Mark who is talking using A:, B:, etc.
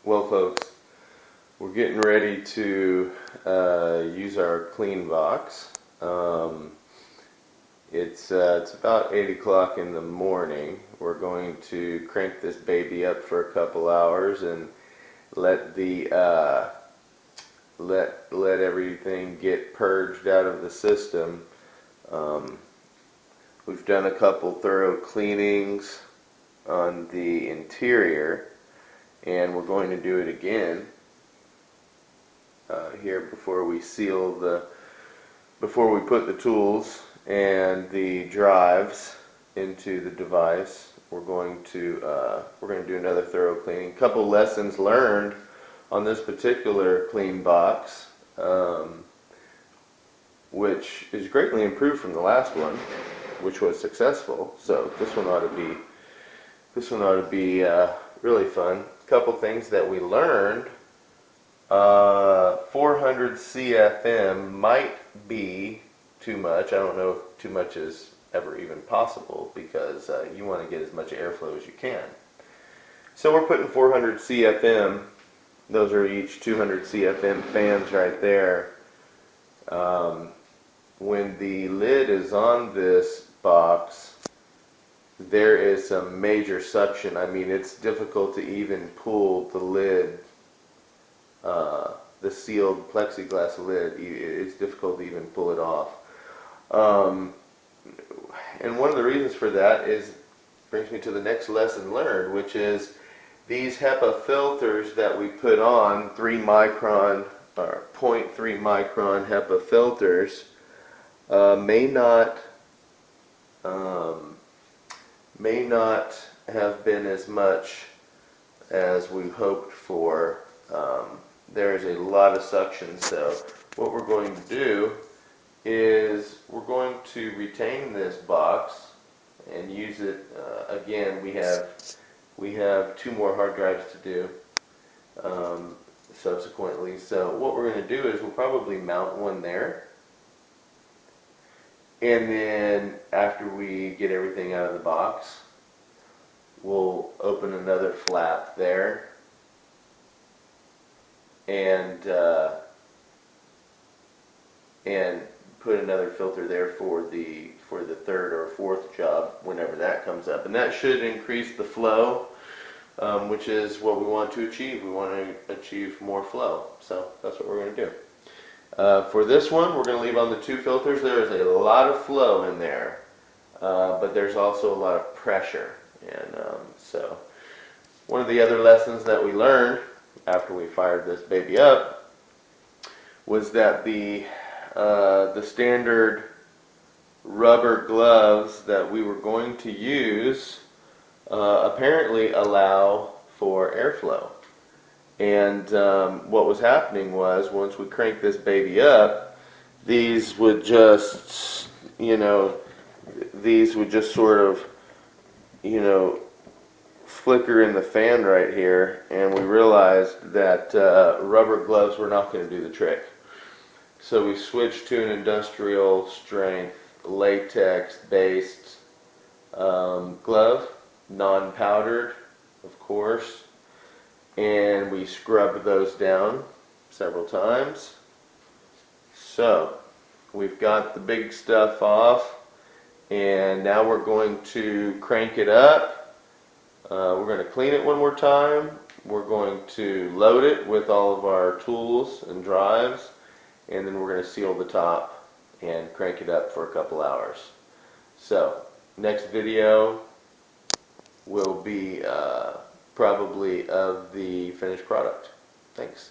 A: Well, folks, we're getting ready to use our clean box. It's about 8 o'clock in the morning. We're going to crank this baby up for a couple hours and let the let everything get purged out of the system. Um, we've done a couple thorough cleanings on the interior, and we're going to do it again here before we put the tools and the drives into the device. We're going to do another thorough cleaning. Couple lessons learned on this particular clean box, which is greatly improved from the last one, which was successful. So this one ought to be really fun. Couple things that we learned. 400 CFM might be too much. I don't know if too much is ever even possible, because you want to get as much airflow as you can. So we're putting 400 CFM. Those are each 200 CFM fans right there. When the lid is on this box, there is some major suction. I mean, it's difficult to even pull the lid, the sealed plexiglass lid. It's difficult to even pull it off. And one of the reasons for that brings me to the next lesson learned, which is these HEPA filters that we put on, 3 micron or 0.3 micron HEPA filters, may not have been as much as we hoped for. There's a lot of suction, so what we're going to do is we're going to retain this box and use it again. We have 2 more hard drives to do subsequently. So what we're going to do is we'll probably mount one there, and then after we get everything out of the box, we'll open another flap there and put another filter there for the third or fourth job whenever that comes up, and that should increase the flow, which is what we want to achieve. We want to achieve more flow, so that's what we're going to do. For this one, we're going to leave on the 2 filters. There is a lot of flow in there, but there's also a lot of pressure, and so one of the other lessons that we learned after we fired this baby up was that the standard rubber gloves that we were going to use apparently allow for airflow. And what was happening was, once we cranked this baby up, these would just sort of, flicker in the fan right here, and we realized that rubber gloves were not going to do the trick. So we switched to an industrial strength latex based glove, non-powdered, of course, and we scrubbed those down several times. So we've got the big stuff off, and now we're going to crank it up. We're going to clean it one more time. We're going to load it with all of our tools and drives, and then we're going to seal the top and crank it up for a couple hours. So next video will be probably of the finished product. Thanks.